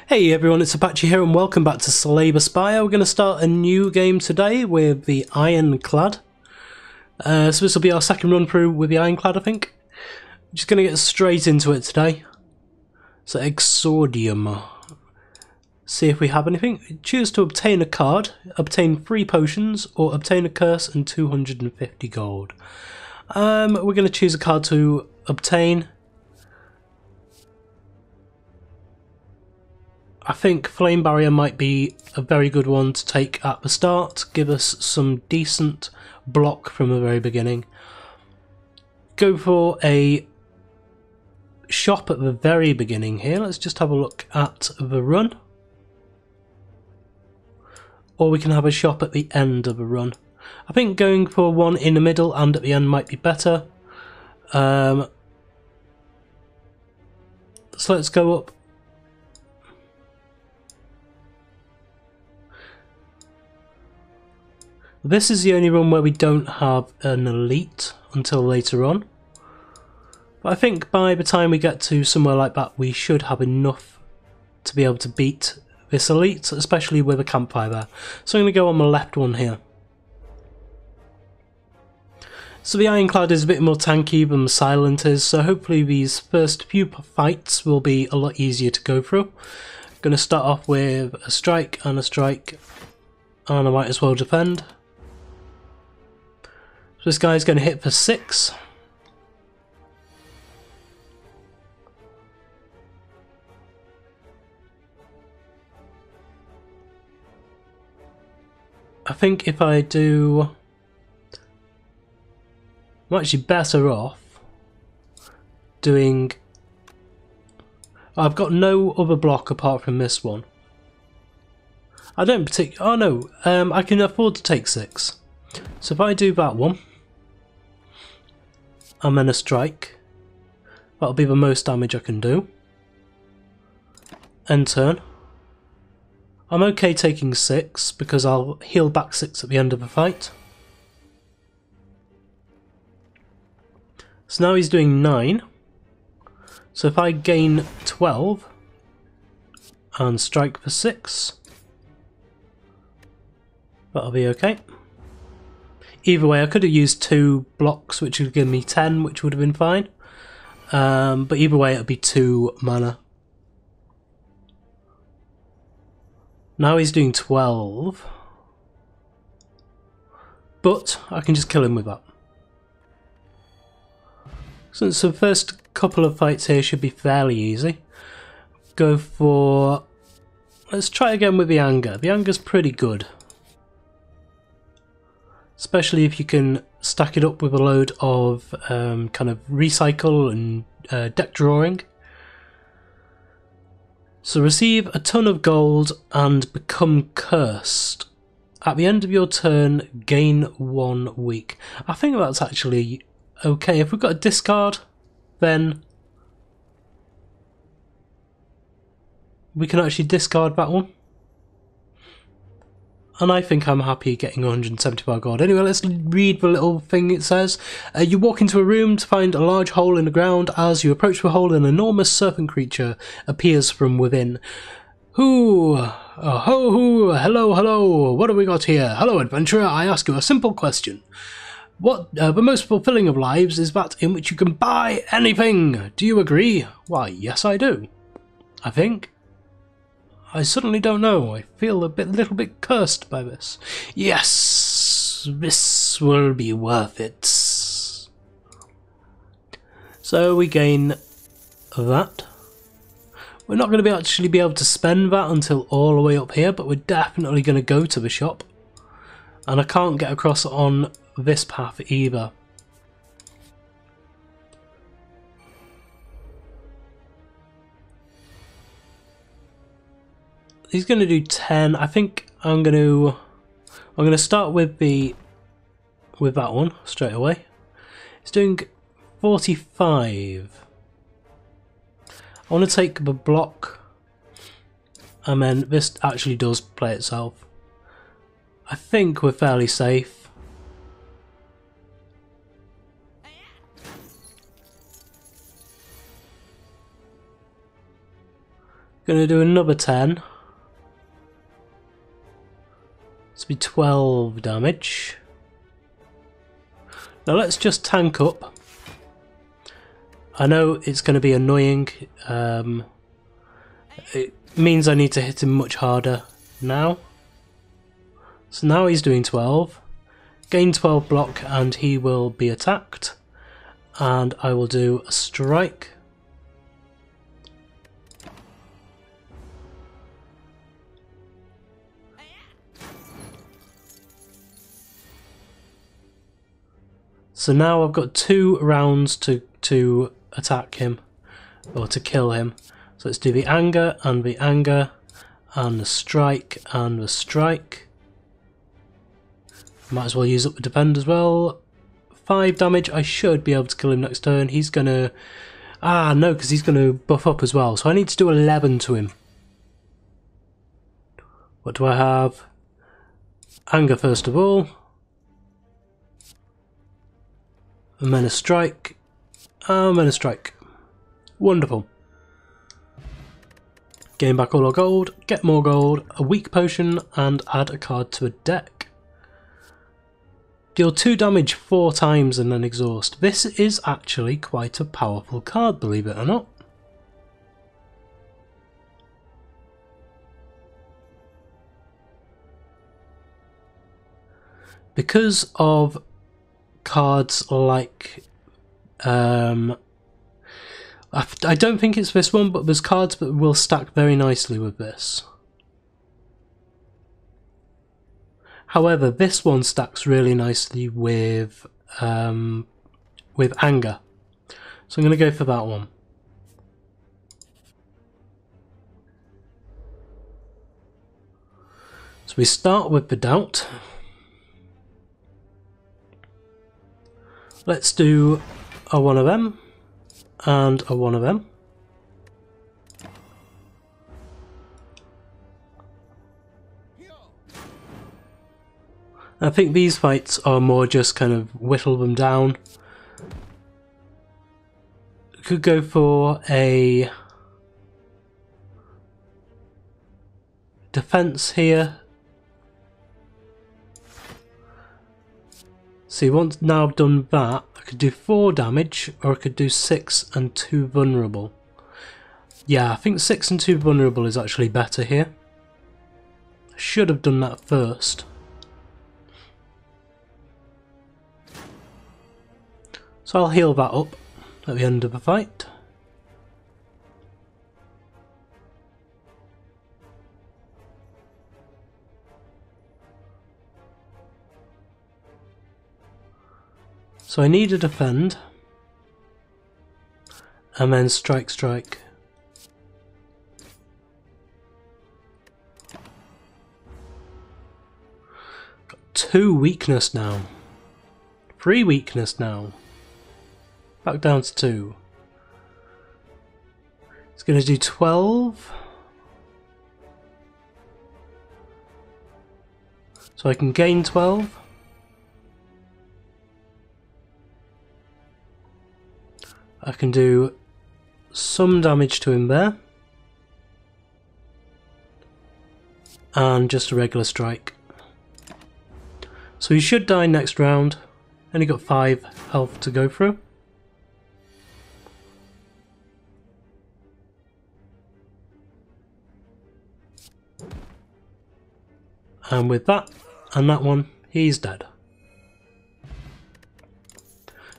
Hey everyone, it's Apache here and welcome back to Slay the Spire. We're going to start a new game today with the Ironclad. So this will be our second run through with the Ironclad, I think. Just going to get straight into it today. So Exordium. See if we have anything. Choose to obtain a card, obtain 3 potions, or obtain a curse and 250 gold. We're going to choose a card to obtain. I think Flame Barrier might be a very good one to take at the start, give us some decent block from the very beginning. Go for a shop at the very beginning here. Let's just have a look at the run. Or we can have a shop at the end of the run. I think going for one in the middle and at the end might be better. So let's go up. This is the only run where we don't have an elite until later on. But I think by the time we get to somewhere like that, we should have enough to be able to beat this elite, especially with a campfire there. So I'm going to go on the left one here. So the Ironclad is a bit more tanky than the Silent is, so hopefully these first few fights will be a lot easier to go through. I'm going to start off with a strike, and I might as well defend. This guy's going to hit for 6. I think if I do... I'm actually better off doing... I've got no other block apart from this one. I don't particularly... Oh no, I can afford to take 6. So if I do that one... and then a strike. That'll be the most damage I can do. End turn. I'm okay taking 6 because I'll heal back 6 at the end of the fight. So now he's doing 9. So if I gain 12 and strike for 6, that'll be okay. Either way, I could have used 2 blocks, which would give me 10, which would have been fine. But either way, it would be 2 mana. Now he's doing 12. But I can just kill him with that. So the first couple of fights here should be fairly easy. Go for... Let's try again with the Anger. The Anger's pretty good. Especially if you can stack it up with a load of kind of recycle and deck drawing. So receive a ton of gold and become cursed. At the end of your turn, gain 1 week. I think that's actually okay. If we've got a discard, then we can actually discard that one. And I think I'm happy getting 175 gold. Anyway, let's read the little thing it says. You walk into a room to find a large hole in the ground. As you approach the hole, an enormous serpent creature appears from within. Hoo! Oh, ho, hoo! Hello, hello! What have we got here? Hello, adventurer. I ask you a simple question. What the most fulfilling of lives is that in which you can buy anything. Do you agree? Why, yes, I do. I think. I suddenly don't know. I feel a little bit cursed by this. Yes, this will be worth it. So we gain that. We're not going to actually be able to spend that until all the way up here, but we're definitely going to go to the shop. And I can't get across on this path either. He's going to do 10. I think I'm going to start with that one straight away. He's doing 45. I want to take the block, and then this actually does play itself. I think we're fairly safe. Gonna do another 10. This will be 12 damage. Now let's just tank up. I know it's going to be annoying. It means I need to hit him much harder now. So now he's doing 12. Gain 12 block and he will be attacked. And I will do a strike. So now I've got 2 rounds to attack him, or to kill him. So let's do the anger, and the anger, and the strike, and the strike. Might as well use up the defend as well. 5 damage, I should be able to kill him next turn. He's gonna... Ah, no, because he's gonna buff up as well. So I need to do 11 to him. What do I have? Anger first of all. And then a strike, and then a strike. Wonderful. Gain back all our gold, get more gold, a weak potion, and add a card to a deck. Deal 2 damage 4 times and then exhaust. This is actually quite a powerful card, believe it or not. Because of cards like I don't think it's this one, but there's cards that will stack very nicely with this. However, this one stacks really nicely with anger, so I'm going to go for that one. So we start with the doubt. Let's do a one of them, and a one of them. I think these fights are more just kind of whittle them down. Could go for a defense here. See, once now I've done that, I could do 4 damage, or I could do 6 and 2 vulnerable. Yeah, I think 6 and 2 vulnerable is actually better here. I should have done that first. So I'll heal that up at the end of the fight. So I need a defend, and then strike, strike. Got 2 weakness now, 3 weakness now, back down to 2. It's going to do 12, so I can gain 12. I can do some damage to him there, and just a regular strike. So he should die next round. Only got 5 health to go through. And with that and that one, he's dead.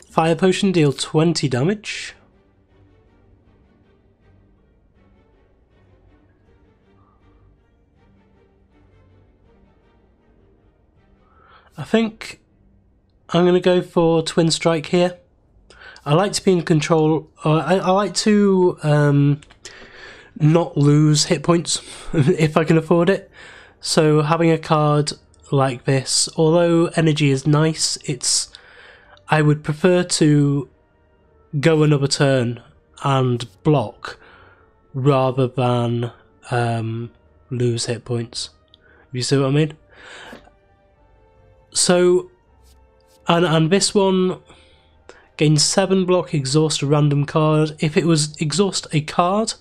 Fire potion, deal 20 damage. I think I'm going to go for twin strike here. I like to be in control. I like to not lose hit points if I can afford it. So having a card like this, although energy is nice, I would prefer to go another turn and block rather than lose hit points. You see what I mean? So, and this one gains 7 block, exhaust a random card. If it was exhaust a card,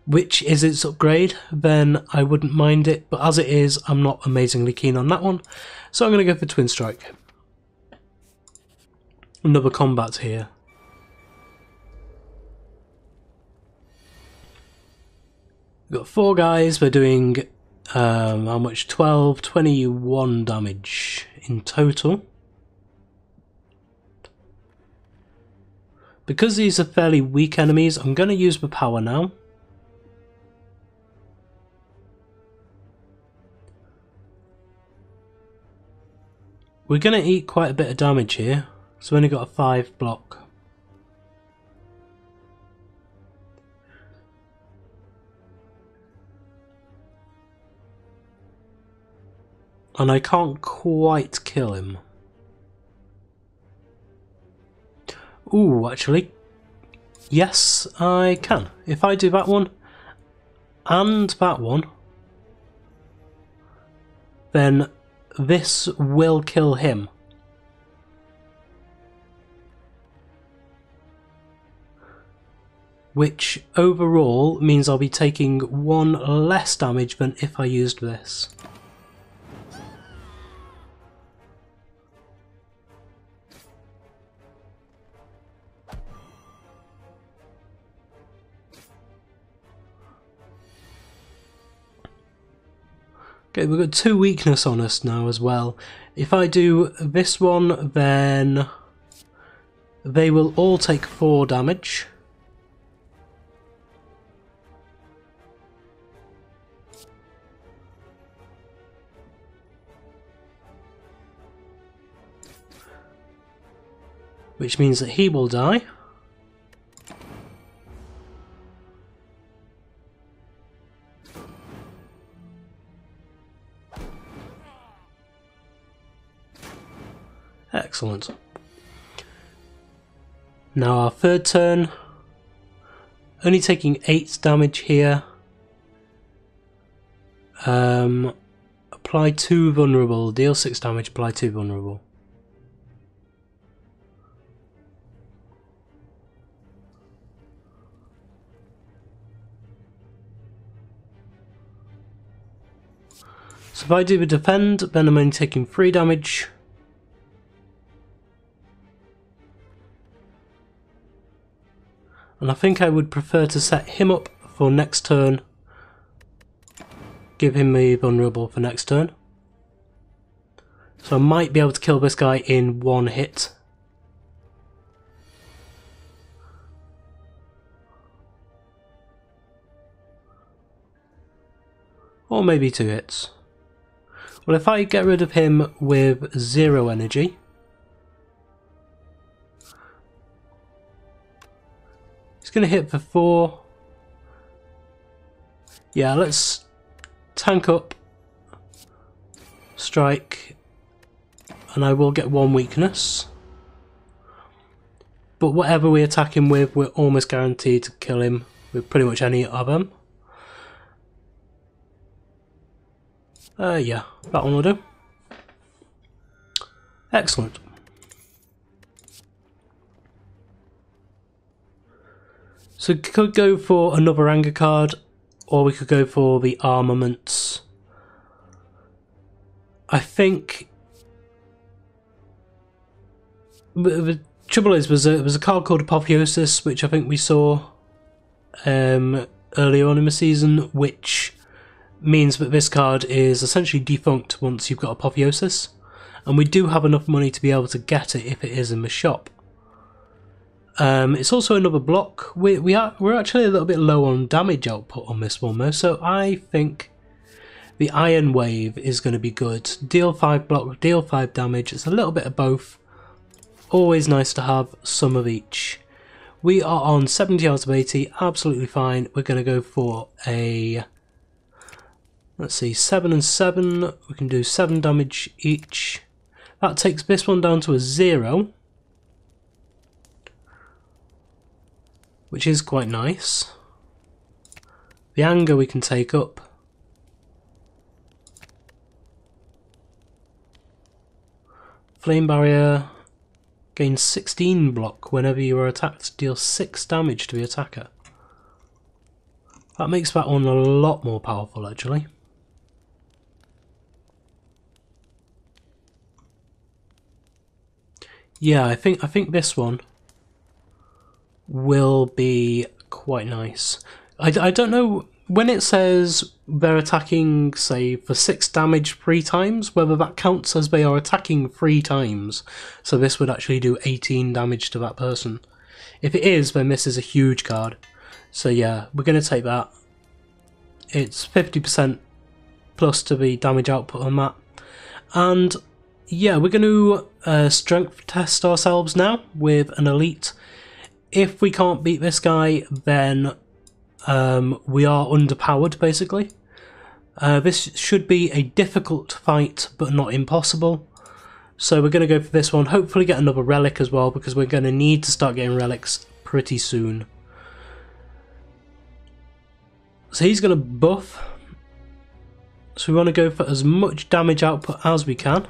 which is its upgrade, then I wouldn't mind it, but as it is, I'm not amazingly keen on that one. So I'm going to go for Twin Strike. Another combat here. We've got 4 guys, we're doing how much? 21 damage in total. Because these are fairly weak enemies, I'm going to use my power now. We're going to eat quite a bit of damage here, so we've only got a 5 block. And I can't quite kill him. Ooh, actually, yes I can. If I do that one and that one, then this will kill him. Which overall means I'll be taking 1 less damage than if I used this. Okay, we've got 2 weakness on us now as well. If I do this one, then they will all take 4 damage. Which means that he will die. Excellent. Now our third turn, only taking 8 damage here. Apply 2 vulnerable, deal 6 damage, apply 2 vulnerable. So if I do the defend, then I'm only taking 3 damage. And I think I would prefer to set him up for next turn. Give him the vulnerable for next turn. So I might be able to kill this guy in 1 hit. Or maybe 2 hits. Well, if I get rid of him with 0 energy, he's going to hit for 4. Yeah, let's tank up, strike, and I will get 1 weakness. But whatever we attack him with, we're almost guaranteed to kill him with pretty much any of them. Yeah, that one will do. Excellent. So we could go for another anger card, or we could go for the armaments. I think the trouble is, there was a card called Apotheosis, which I think we saw earlier on in the season, which means that this card is essentially defunct once you've got Apotheosis, and we do have enough money to be able to get it if it is in the shop. It's also another block. We're actually a little bit low on damage output on this one though, so I think the Iron Wave is going to be good. Deal 5 block, deal 5 damage. It's a little bit of both. Always nice to have some of each. We are on 70 out of 80, absolutely fine. We're going to go for a, let's see, 7 and 7. We can do 7 damage each. That takes this one down to a 0. Which is quite nice. The anger we can take up. Flame barrier gains 16 block whenever you are attacked. Deal 6 damage to the attacker. That makes that one a lot more powerful, actually. Yeah, I think this one will be quite nice. I don't know, when it says they're attacking, say, for 6 damage 3 times, whether that counts as they are attacking 3 times. So this would actually do 18 damage to that person. If it is, then this is a huge card. So yeah, we're going to take that. It's 50% plus to the damage output on that. And yeah, we're going to strength test ourselves now with an elite. If we can't beat this guy, then we are underpowered, basically. This should be a difficult fight, but not impossible. So we're going to go for this one. Hopefully get another relic as well, because we're going to need to start getting relics pretty soon. So he's going to buff. So we want to go for as much damage output as we can,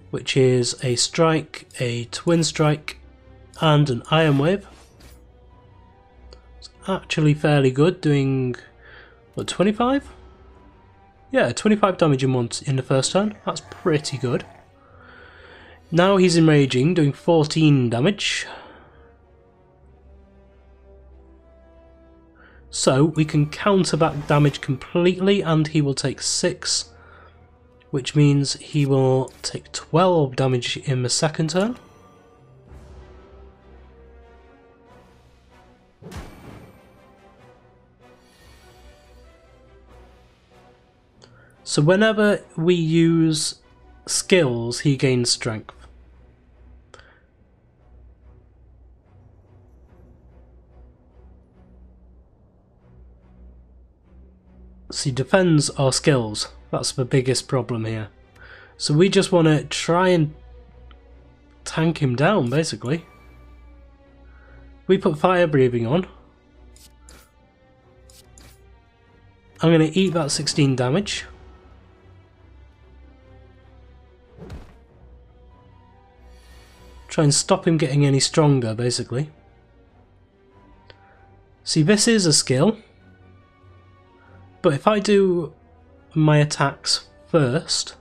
which is a strike, a twin strike, and an iron wave. It's actually fairly good, doing what, 25? Yeah, 25 damage in the first turn. That's pretty good. Now he's enraging, doing 14 damage. So we can counter that damage completely, and he will take 6, which means he will take 12 damage in the second turn. So whenever we use skills, he gains strength. So he defends our skills. That's the biggest problem here. So we just want to try and tank him down, basically. We put fire breathing on. I'm going to eat that 16 damage. Try and stop him getting any stronger, basically. See, this is a skill. But if I do my attacks first,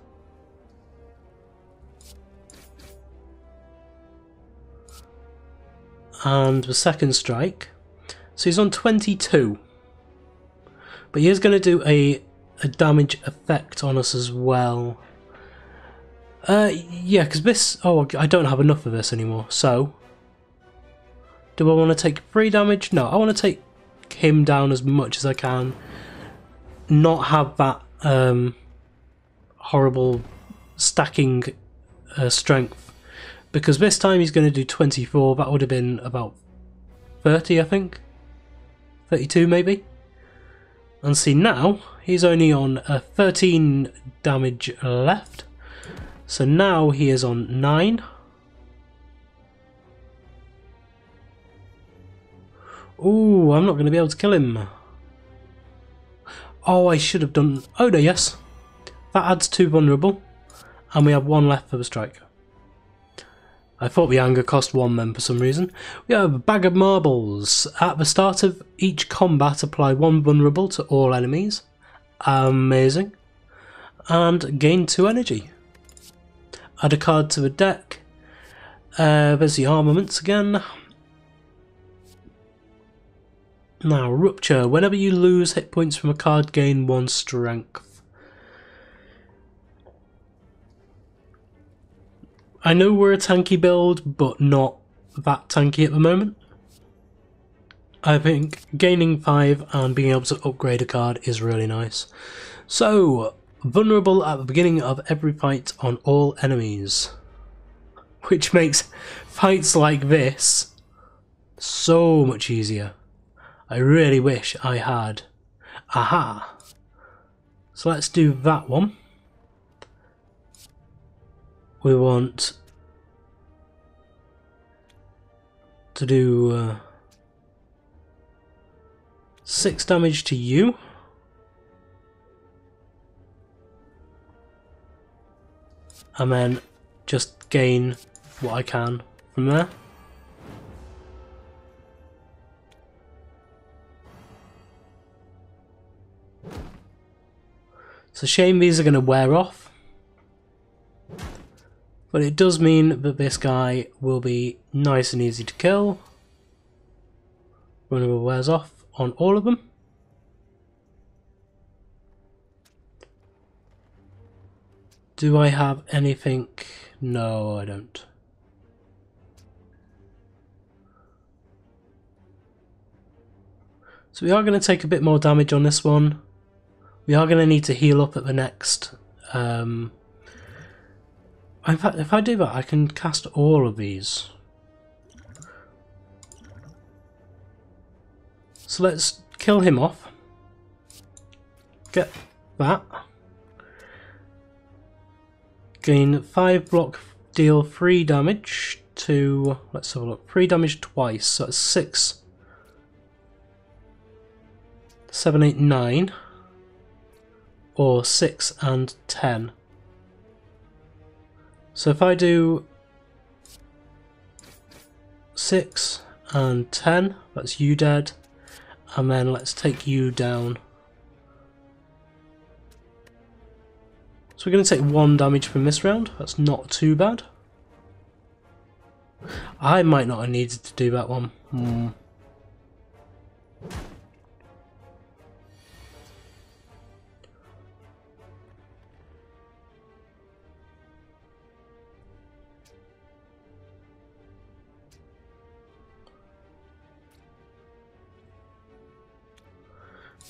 and the second strike, so he's on 22, but he is going to do a damage effect on us as well. Yeah, because this, oh, I don't have enough of this anymore, so do I want to take 3 damage? No, I want to take him down as much as I can. Not have that horrible stacking strength, because this time he's going to do 24. That would have been about 30, I think, 32 maybe. And see, now he's only on 13 damage left, so now he is on 9. Ooh, I'm not going to be able to kill him. Oh, I should have done... Oh no, yes. That adds 2 vulnerable. And we have 1 left for the strike. I thought the anger cost 1 then for some reason. We have a bag of marbles. At the start of each combat, apply 1 vulnerable to all enemies. Amazing. And gain 2 energy. Add a card to the deck. There's the armaments again. Now, Rupture. Whenever you lose hit points from a card, gain 1 strength. I know we're a tanky build, but not that tanky at the moment. I think gaining 5 and being able to upgrade a card is really nice. So, vulnerable at the beginning of every fight on all enemies. Which makes fights like this so much easier. I really wish I had. Aha! So let's do that one. We want to do 6 damage to you. And then just gain what I can from there. It's a shame these are going to wear off. But it does mean that this guy will be nice and easy to kill. Vulnerable wears off on all of them. Do I have anything? No, I don't. So we are going to take a bit more damage on this one. We are going to need to heal up at the next. In fact, if I do that, I can cast all of these. So let's kill him off. Get that. Gain 5 block, deal 3 damage to, let's have a look, 3 damage twice, so that's 6, 7, 8, 9, or 6 and 10. So if I do 6 and 10, that's you dead, and then let's take you down. So we're going to take 1 damage from this round, that's not too bad. I might not have needed to do that one.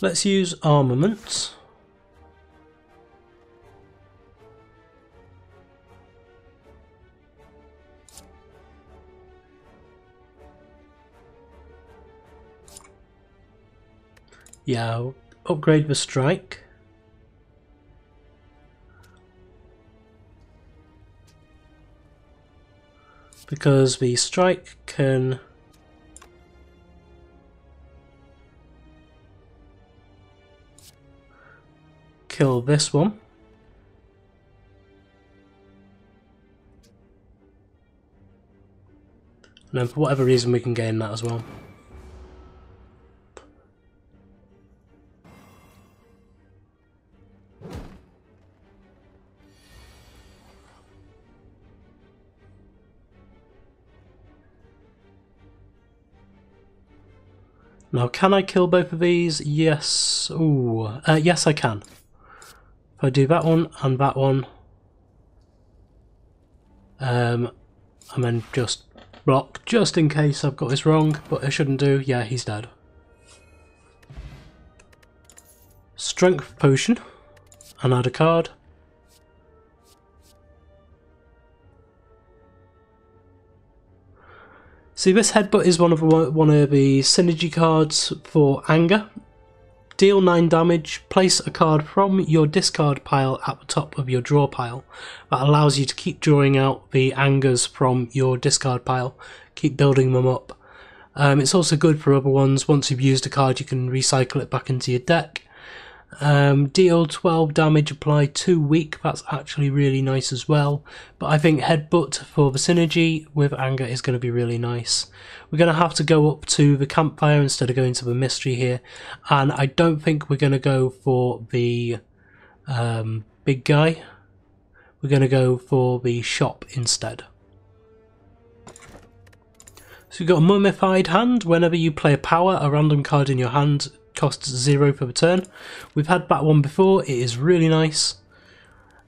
Let's use armaments. Yeah, I'll upgrade the strike. Because the strike can kill this one. And then for whatever reason we can gain that as well. Now, can I kill both of these? Yes. Ooh. Yes, I can. If I do that one and that one, and then just block, just in case I've got this wrong, but I shouldn't do. Yeah, he's dead. Strength potion, and add a card. See, this headbutt is one of the synergy cards for anger. Deal 9 damage, place a card from your discard pile at the top of your draw pile. That allows you to keep drawing out the angers from your discard pile, keep building them up. It's also good for other ones. Once you've used a card, you can recycle it back into your deck. Deal 12 damage, apply 2 weak, that's actually really nice as well. But I think headbutt for the synergy with anger is going to be really nice. We're going to have to go up to the campfire instead of going to the mystery here, and I don't think we're going to go for the big guy. We're going to go for the shop instead. So we've got a mummified hand. Whenever you play a power, a random card in your hand costs 0 for the turn. We've had that one before. It is really nice.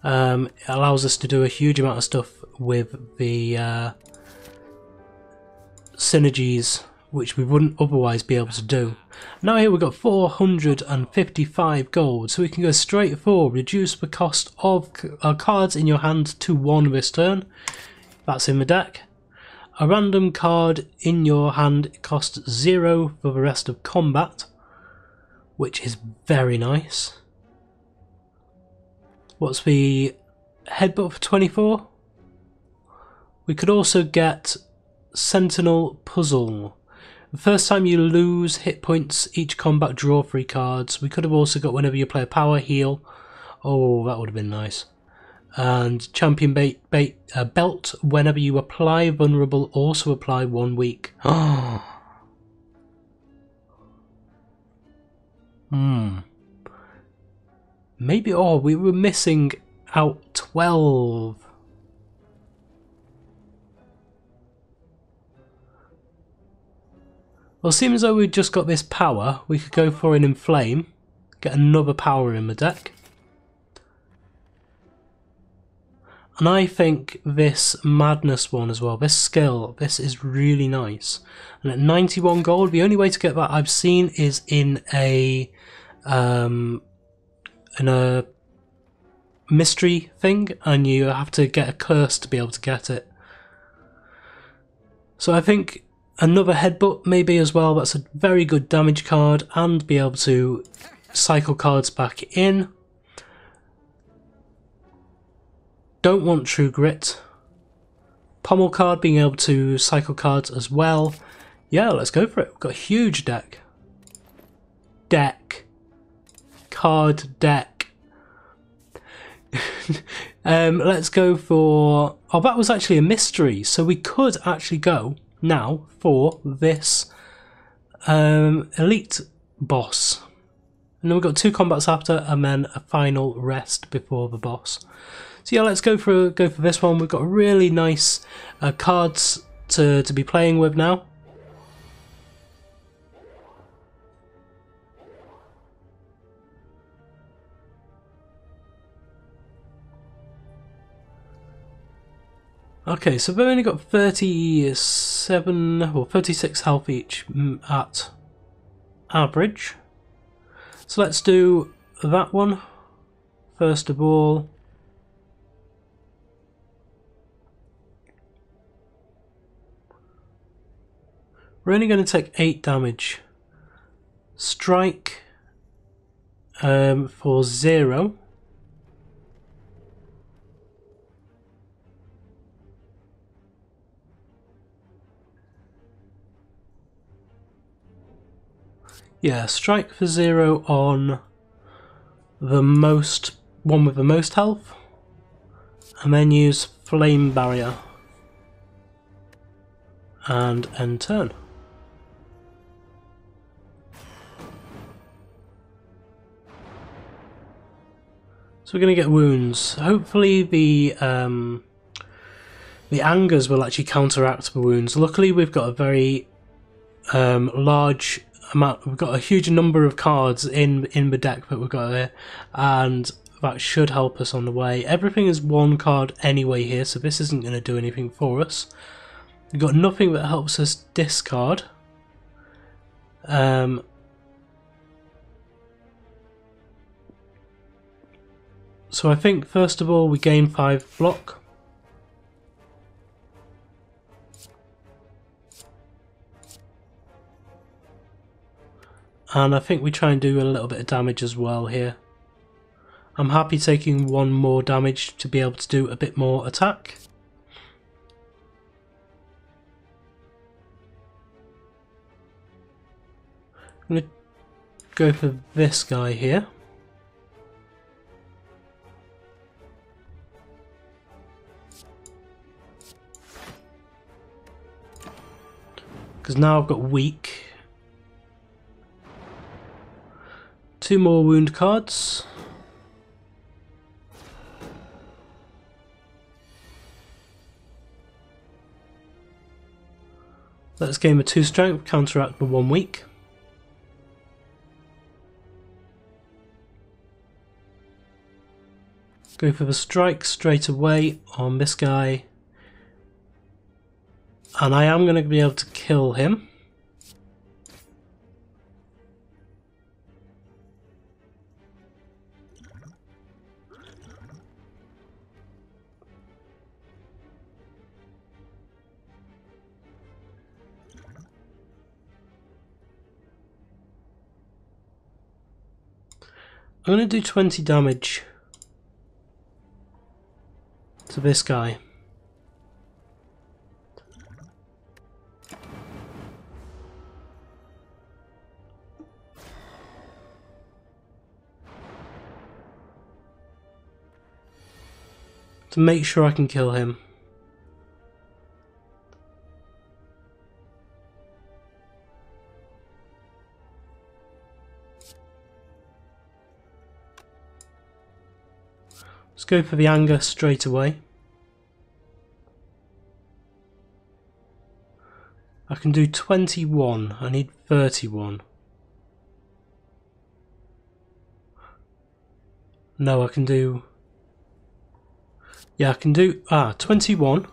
It allows us to do a huge amount of stuff with the synergies, which we wouldn't otherwise be able to do. Now here we've got 455 gold, so we can go straight for reduce the cost of cards in your hand to 1 this turn. That's in the deck. A random card in your hand costs 0 for the rest of combat, which is very nice. What's the headbutt for 24? We could also get Sentinel Puzzle. The first time you lose hit points each combat, draw 3 cards. We could have also got whenever you play a power, heal. Oh, that would have been nice. And Champion Belt, whenever you apply vulnerable, also apply 1 week. Maybe, oh, we were missing out 12. Well, seeing as though we've just got this power, we could go for an Inflame, get another power in the deck. And I think this Madness one as well, this skill, this is really nice. And at 91 gold, the only way to get that I've seen is in a mystery thing, and you have to get a curse to be able to get it. So I think another Headbutt maybe as well, that's a very good damage card, and be able to cycle cards back in. Don't want True Grit. Pommel card, being able to cycle cards as well. Yeah, let's go for it. We've got a huge deck. Card deck. Let's go for... Oh, that was actually a mystery. So we could actually go now for this elite boss. And then we've got 2 combats after, and then a final rest before the boss. So yeah, let's go for this one. We've got really nice cards to be playing with now. Okay, so we've only got 37 or 36 health each at average. So let's do that one first of all. We're only going to take 8 damage. Strike for 0. Yeah, strike for 0 on the one with the most health, and then use Flame Barrier and end turn. So we're going to get wounds. Hopefully the angers will actually counteract the wounds. Luckily we've got a very large amount. We've got a huge number of cards in the deck that we've got here, and that should help us on the way. Everything is 1 card anyway here, so this isn't going to do anything for us. We've got nothing that helps us discard. So I think first of all we gain 5 block. And I think we try and do a little bit of damage as well here. I'm happy taking 1 more damage to be able to do a bit more attack. I'm going to go for this guy here. Because now I've got weak. 2 more wound cards. Let's gain a 2 strength, counteract the 1 weak. Go for the strike straight away on this guy. And I am going to be able to kill him. I'm going to do 20 damage to this guy. To make sure I can kill him. go for the anger straight away. I can do 21. I need 31. No, I can do... Yeah, I can do... 21.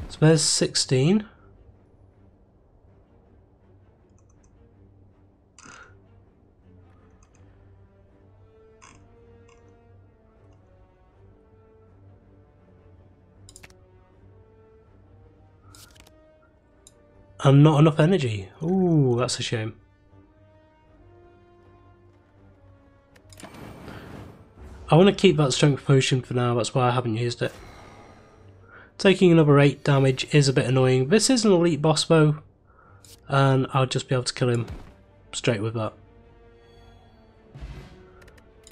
So there's 16. And not enough energy. Ooh, that's a shame. I want to keep that strength potion for now, that's why I haven't used it. Taking another 8 damage is a bit annoying. This is an elite boss though, and I'll just be able to kill him straight with that.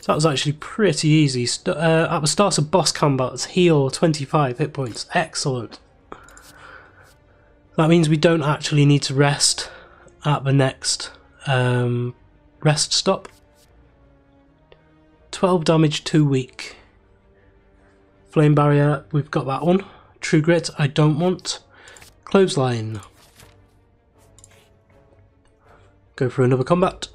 So that was actually pretty easy. At the start of boss combats, heal 25 hit points. Excellent. That means we don't actually need to rest at the next rest stop. 12 damage, 2 weak. Flame barrier, we've got that one. True grit, I don't want. Clothesline. Go for another combat.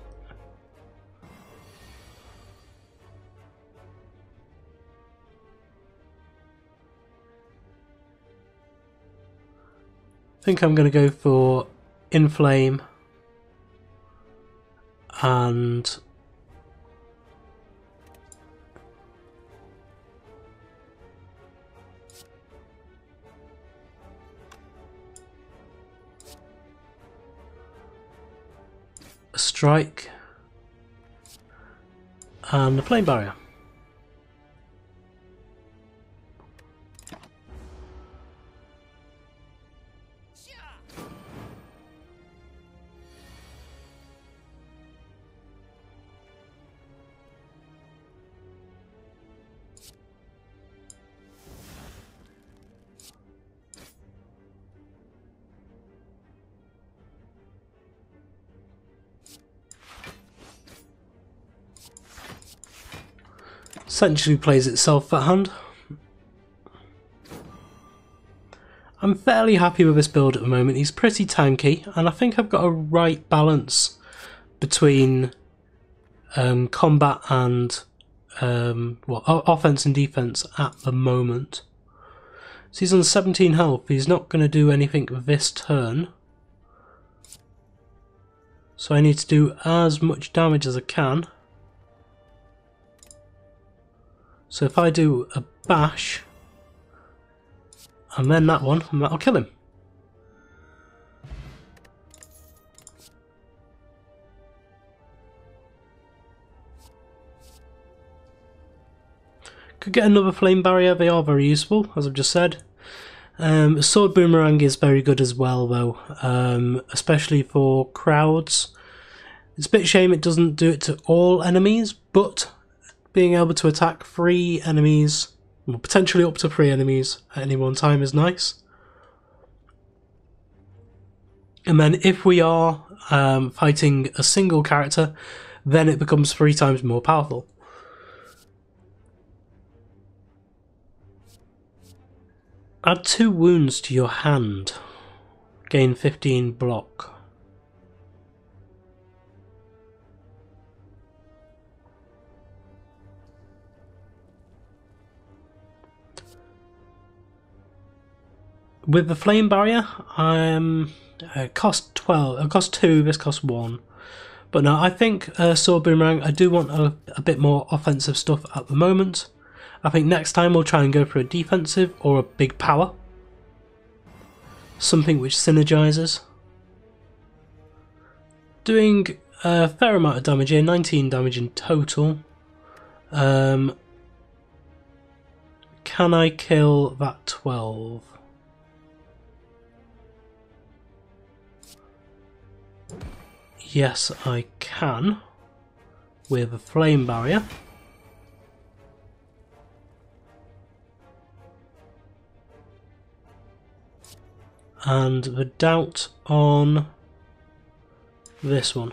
I think I'm going to go for Inflame and a Strike and a Flame Barrier. Essentially plays itself, that hand. I'm fairly happy with this build at the moment. He's pretty tanky, and I think I've got a right balance between combat and offense and defense at the moment. So he's on 17 health. He's not going to do anything this turn. So I need to do as much damage as I can. So if I do a bash, and then that one, and that'll kill him. Could get another flame barrier, they are very useful, as I've just said. Sword boomerang is very good as well though, especially for crowds. It's a bit shame it doesn't do it to all enemies, but being able to attack 3 enemies, well, potentially up to 3 enemies at any one time is nice. And then if we are fighting a single character, then it becomes 3 times more powerful. Add 2 wounds to your hand. Gain 15 block. With the flame barrier, it cost 12. It cost 2. This costs 1. But no, I think sword boomerang. I do want a bit more offensive stuff at the moment. I think next time we'll try and go for a defensive or a big power, something which synergizes. Doing a fair amount of damage here, 19 damage in total. Can I kill that 12? Yes, I can, with a flame barrier. And the doubt on this one.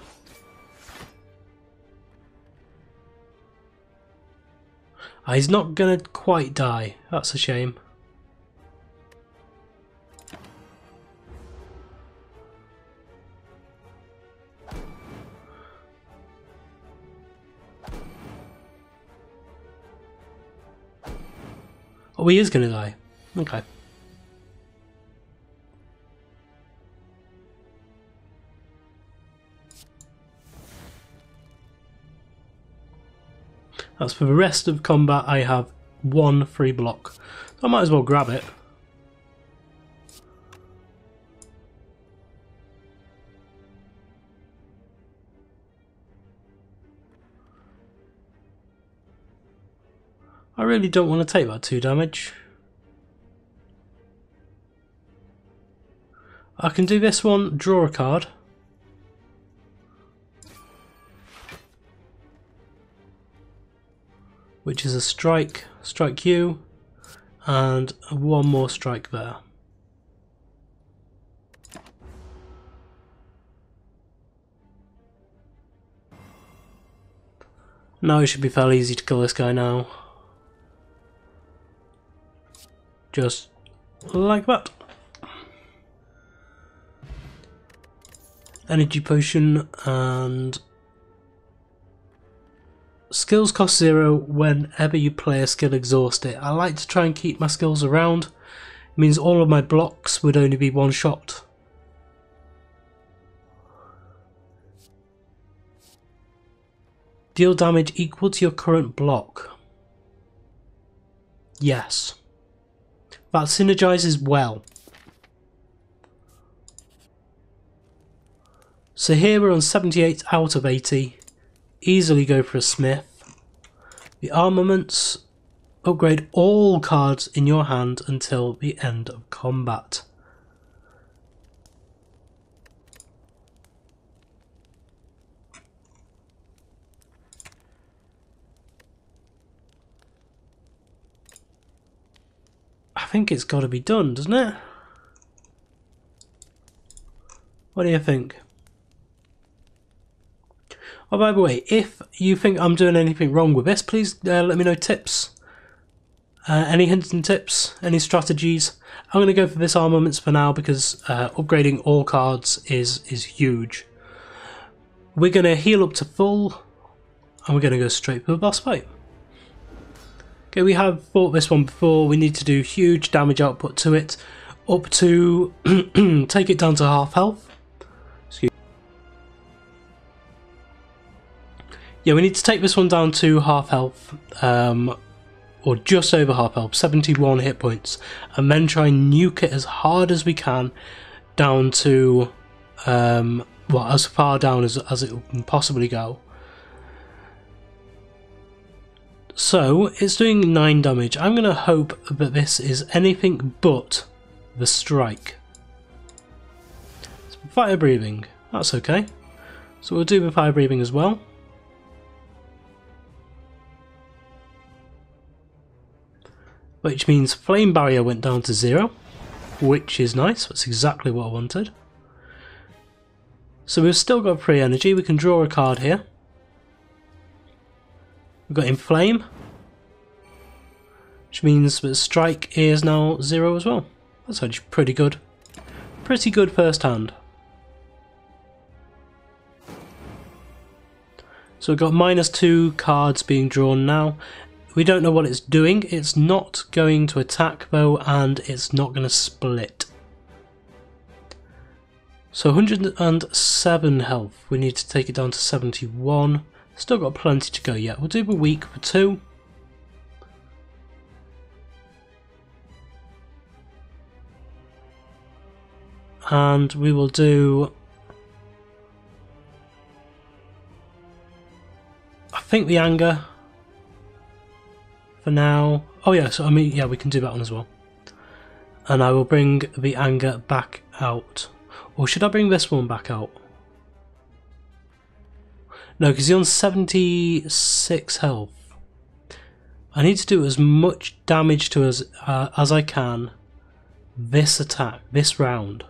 He's not gonna quite die. That's a shame. Oh, he is gonna die. Okay. As for the rest of combat, I have one free block. So I might as well grab it. I really don't want to take that 2 damage. I can do this one, draw a card. Which is a strike, strike you, and one more strike there. Now it should be fairly easy to kill this guy now. Just like that. Energy potion and skills cost 0 whenever you play a skill exhaust it. I like to try and keep my skills around. It means all of my blocks would only be one shot. Deal damage equal to your current block. Yes. That synergizes well. So here we're on 78 out of 80. Easily go for a smith. The armaments upgrade all cards in your hand until the end of combat. I think it's got to be done, doesn't it? What do you think? Oh, by the way, if you think I'm doing anything wrong with this, please let me know tips. Any hints and tips? Any strategies? I'm going to go for this armaments for now because upgrading all cards is huge. We're going to heal up to full and we're going to go straight for the boss fight. Okay, we have fought this one before. We need to do huge damage output to it, up to take it down to half health. Yeah, we need to take this one down to half health, or just over half health, 71 hit points, and then try and nuke it as hard as we can down to, well, as far down as it can possibly go. So, it's doing 9 damage. I'm going to hope that this is anything but the strike. Fire breathing, that's okay. So we'll do the fire breathing as well. Which means flame barrier went down to 0, which is nice. That's exactly what I wanted. So we've still got free energy. We can draw a card here. We've got inflame, which means that strike is now 0 as well. That's actually pretty good. Pretty good first hand. So we've got -2 cards being drawn now. We don't know what it's doing. It's not going to attack though, and it's not going to split. So 107 health. We need to take it down to 71. Still got plenty to go yet. We'll do the weak for 2. And we will do, I think, the anger for now. Oh yeah, so I mean, yeah, we can do that one as well. And I will bring the anger back out. Or should I bring this one back out? No, because he's on 76 health. I need to do as much damage to us as I can this attack, this round.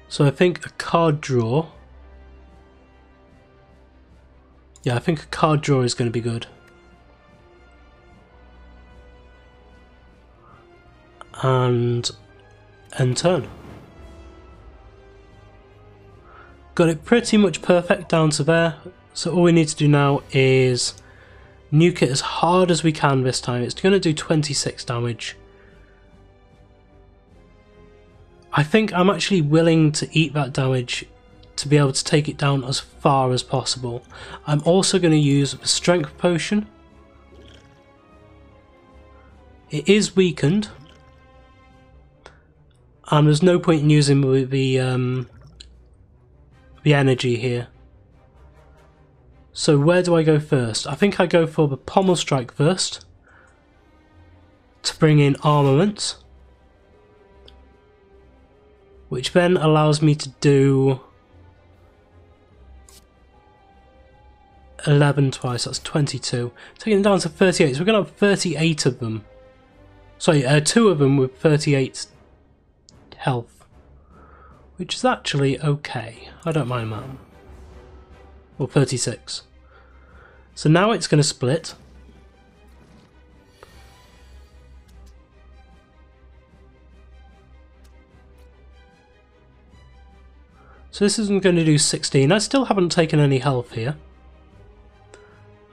So I think a card draw. Yeah, I think a card draw is going to be good. And end turn. Got it pretty much perfect down to there. So all we need to do now is nuke it as hard as we can this time. It's going to do 26 damage. I think I'm actually willing to eat that damage to be able to take it down as far as possible. I'm also going to use the strength potion. It is weakened, and there's no point in using the energy here. So where do I go first? I think I go for the pommel strike first to bring in armament, which then allows me to do 11 twice, that's 22. Taking it down to 38, so we're going to have 38 of them. Sorry, 2 of them with 38 health, which is actually okay. I don't mind that. Or 36. So now it's going to split. So this isn't going to do 16. I still haven't taken any health here.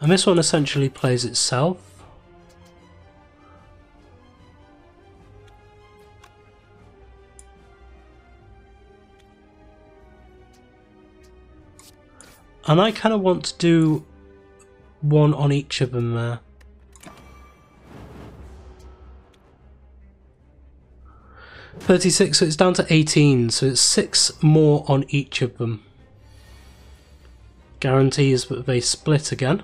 And this one essentially plays itself. And I kind of want to do one on each of them there. $36, so it's down to 18, so it's 6 more on each of them. Guarantees that they split again.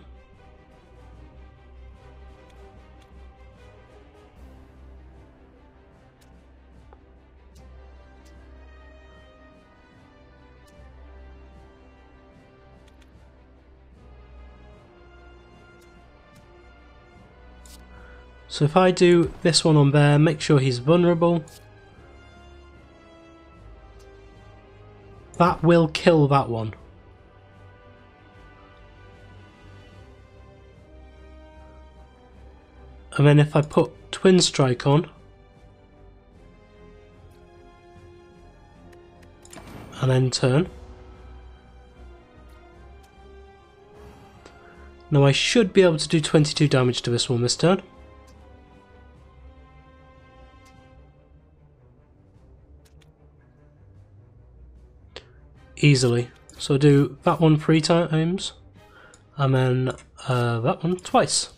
So if I do this one on there, make sure he's vulnerable. That will kill that one. And then if I put Twin Strike on, and then turn. Now I should be able to do 22 damage to this one this turn. Easily. So I'll do that one 3 times, and then that one twice.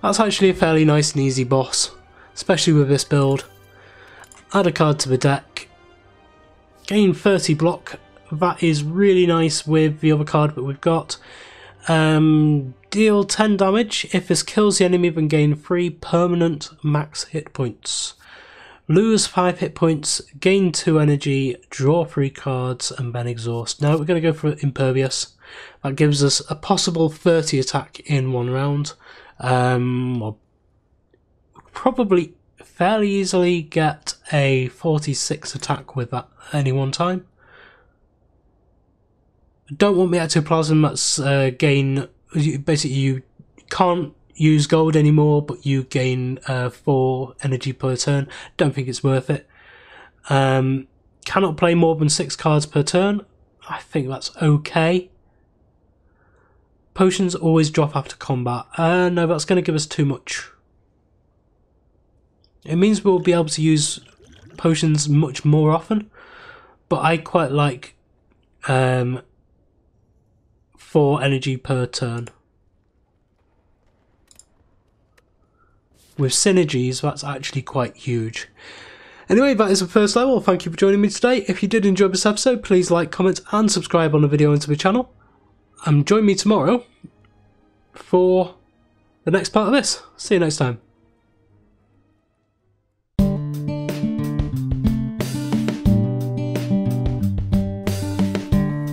That's actually a fairly nice and easy boss, especially with this build. Add a card to the deck, gain 30 block, that is really nice with the other card that we've got. Deal 10 damage, if this kills the enemy then gain 3 permanent max hit points. Lose 5 hit points, gain 2 energy, draw 3 cards, and then exhaust. Now we're going to go for Impervious. That gives us a possible 30 attack in one round. We'll probably fairly easily get a 46 attack with that at any one time. I don't want the ectoplasm, that's gain. Basically, you can't use gold anymore, but you gain 4 energy per turn. Don't think it's worth it. Cannot play more than 6 cards per turn. I think that's okay. Potions always drop after combat. No, that's going to give us too much. It means we'll be able to use potions much more often, but I quite like 4 energy per turn. With synergies, that's actually quite huge. Anyway, that is the first level. Thank you for joining me today. If you did enjoy this episode, please like, comment and subscribe on the video and to the channel. And join me tomorrow for the next part of this. See you next time.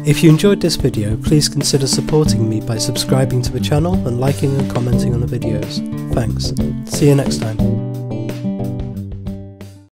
If you enjoyed this video, please consider supporting me by subscribing to the channel and liking and commenting on the videos. Thanks. See you next time.